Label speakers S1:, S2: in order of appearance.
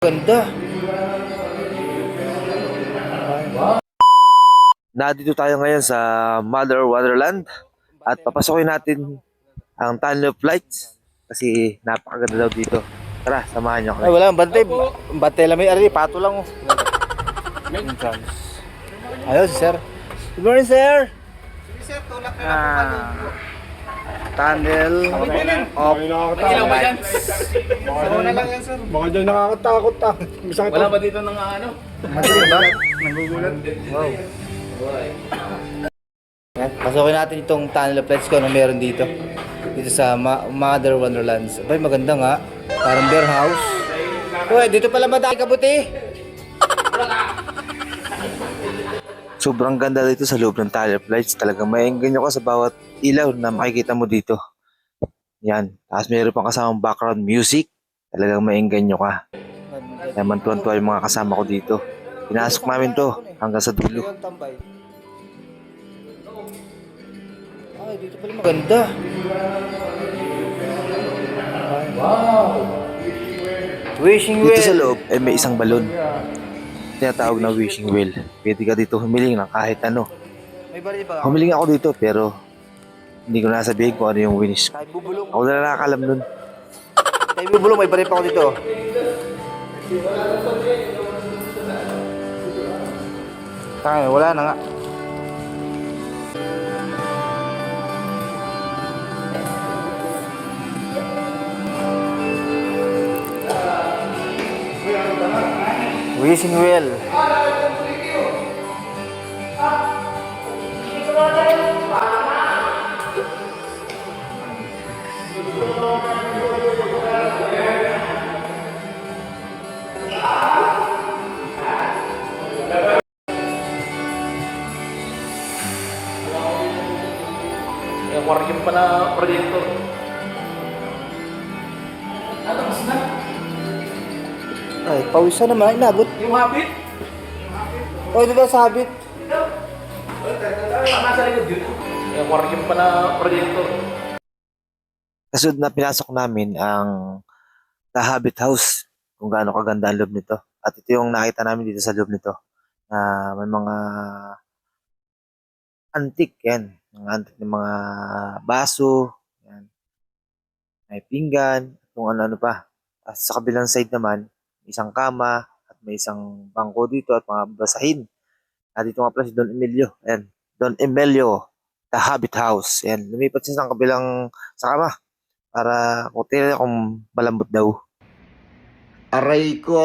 S1: Ganda.
S2: Nandito tayo ngayon sa Mother Wonderland at papasokin natin ang Tunnel of Lights kasi napakaganda daw dito. Tara, samahan niyo
S1: Ay,
S2: kami.
S1: wala. Bantay. Bantay lang may ari. Pato lang. Ayun, si sir. Good morning, sir. Tunnel of
S3: Ilaw ba yan?
S4: Baka dyan nakakatakot ah.
S3: Wala ba dito ng ano?
S1: Madilim ba? Nagugulat. Wow. Yan, pasukin natin itong Tunnel of Lights ko na meron dito. Dito sa Mother Wonderlands. Abay, maganda nga. Parang bear house. Uy, dito pala madami kabuti.
S2: Sobrang ganda dito sa loob ng Tunnel of Lights. Talagang maengganyo ka sa bawat ilaw na makikita mo dito. Yan. Tapos mayroon pang kasamang background music. Talagang maengganyo ka. Kaya mantuan-tuwa yung mga kasama ko dito. Pinasok namin to hanggang sa dulo.
S1: Ay, dito pala maganda. Wow. Wishing well.
S2: Dito sa loob ay may isang balon. Tinatawag na wishing well. Pwede ka dito humiling ng kahit ano.
S1: May baril ba?
S2: Humiling ako dito pero hindi ko nasabihin kung ano yung wish.
S1: Kahit bubulong.
S2: Ako na nakakalam nun.
S1: Kahit bubulong, may baril pa ako dito. Tangin, wala na nga. Wishing well.
S3: Aquarium pala proyekto.
S1: Ay, pawisan naman. Inabot.
S3: Yung habit?
S1: O, ito daw sa habit.
S3: Nasa likod yun. Aquarium pala proyekto.
S2: Kasunod na pinasok namin ang The Habit House. Kung gaano kaganda ang loob nito. At ito yung nakita namin dito sa loob nito. Na may mga antique yan. Mga antique ng mga baso. Yan. May pinggan. Kung ano-ano pa. At sa kabilang side naman, isang kama. At may isang bangko dito at mga basahin. At dito nga pala si Don Emilio. Ayan. Don Emilio. The Habit House. Ayan. Lumipat siya sa kabilang sa kama. Para kung tingnan kung malambot daw.
S1: Aray ko.